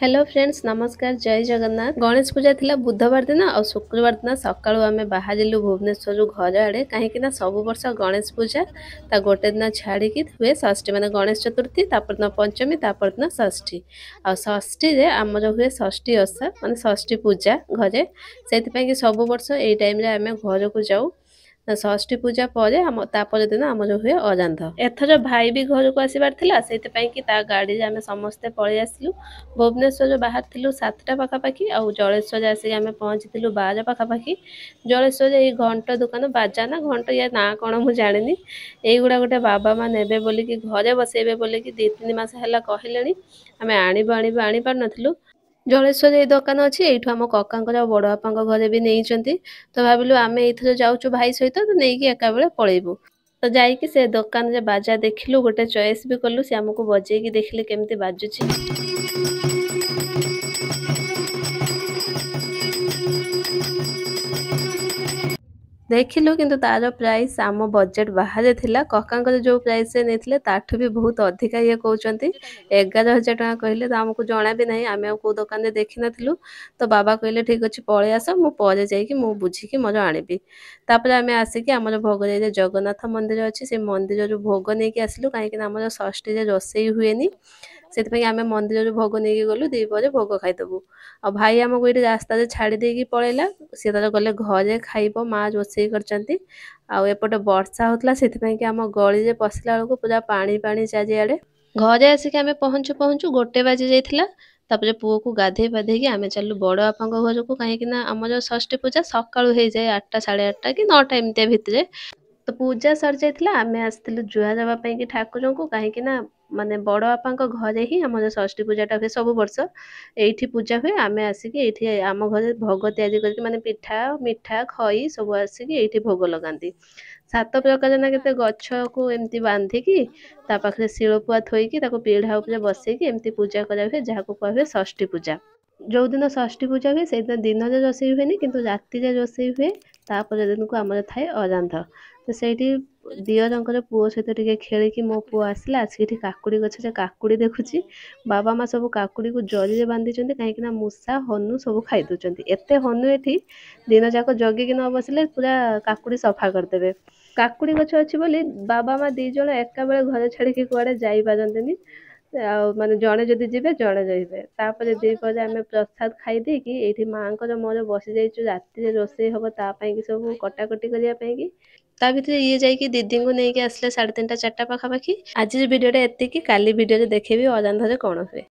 Hello friends नमस्कार जय जगन्नाथ। गणेश पूजा थिला बुधवार दिन और शुक्रवार दिन सकाळु आमे बाहरिलु भुवनेश्वर घर आड़े कहीं सब वर्ष गणेश पूजा ता गोटे दिन छाड़ी हुए षष्ठी माने गणेश चतुर्थी तापर दिन पंचमी तापर दिन षष्ठी आ षष्ठी रे आमर हुए षष्ठी ओषा माने षष्ठी पूजा घरे से सब वर्ष एई टाइम रे आमे घर को जाऊ षष्ठी पूजा पर तापर दिन आमर हुए अजांध एथर भाई भी घर को आसबार से कि गाड़ी रे आमे समस्ते पळै आसिलु भुवनेश्वर बाहर थिलु 7टा पाखापाखि आउ जलेश्वर आसिक आमे पहुँची 12 पाखापाखि जलेश्वर ये घंट दुकान बाजा ना घंट या ना कौन मुझे जानी यहीगुड़ा गोटे बाबा माँ ने बोलिकी घरे बसैबे बोलिकी 2-3 मास है कहले आम आणबू आनी पार नथिलु जलेश्वर ये दुकान अच्छी ये आम कका बड़ बापा घरे भी नहीं तो भाविलु आम ये जाऊँ भाई सहित तो नहीं एका बेले पलैबू तो जाइकी से दुकान रे बाजा देखिलु गोटे चॉइस भी कलु से आमको बजेकी देखिले केमती बाजुची देखिलु किंतु तार प्राइस आम बजेट बाहर थिला कका जो प्राइस से नहीं ताठू भी बहुत अधिका ये कहते 11,000 टका कहले तो आमको जना भी ना आम कौ दुकान में देखी नथिलु तो बाबा कहले ठीक अच्छे पलि आस मुझे जाकि बुझिकी मोर आनिबी तापर आम आसिक आम भोग जाए जगन्नाथ मंदिर अच्छी से मंदिर भोग नहीं आसिलु कहीं आम षष्ठी रोसई हुए से आम मंदिर भोग नहीं गलु 2 बजे भोग खाईदेबू आ भाई आमको ये रास्ता छाड़ी देकी पलैला सी तर गले घरे खाइब माँ रोसई करचंती आउपटे वर्षा होता से कि आम गली पशिला बेलू पूरा पानी पानी चारिआडे घरे आसिक आम पहुँचु पहुँचु 1 बाजी जाइथिला तापर पुओ को गाधे पाधे आम चलु बड़ बापा घर को कहीं आम षष्ठी पूजा सकाळु हो जाए 8टा 8:30 कि 9टा एमती भितर तो पूजा सर जाइथिला आम आसलु जुआ देवा कि ठाकुर को कहीं माने बड़ बापा घरे ही आम षष्ठी पूजाटा हुए सब वर्ष ये पूजा हुए आम आसिक ये आम घर भोग तैयारी करके माने पिठा मिठा खई सब आसिक ये भोग लगाती 7 प्रकार ना के गछ को एमती बांधिकी पाखे शिलपुआ थोईकी पीढ़ा उपरे बसैकी एमती पूजा करा हुए जहाँ को कह हुए षष्ठी पूजा जो दिन षष्ठी पूजा हुए से दिन में रोसई हुए कि राति रोसई हुए तापर दिन को आमर थाए अरांध तो सही दियरंकर पुओ सहित टे खेलिकी मो पुओ आसला आसिक काकुड़ी गछे काकुड़ी देखुची बाबा माँ सब काकुड़ी को जरी बांधी कहीं मूषा हनु सब खाई दौरान एत हनु एठी दिन जाक जगिकी न बसिले पूरा काकुड़ी सफा करदेवे काकुड़ी गछ अच्छी बोली बाबा माँ 2 जण एका बेले घर छाड़ी कुआड़े जाई पारंतनी माने जड़े जदि जीवे जड़े रहिबे तापर 2 बजे आम प्रसाद खाई देकी एठी माँ को मोर बसी जाइछु राति रोसई हम तापाई कि सब कटाकटी करने की ता भीतर ये जाइए दीदी को लेकिन आसले 3:30 4टा पाखापाखि आज भिडियोटा एतिकी काली भिडियो देखेबी अरांधरे कौन हुए।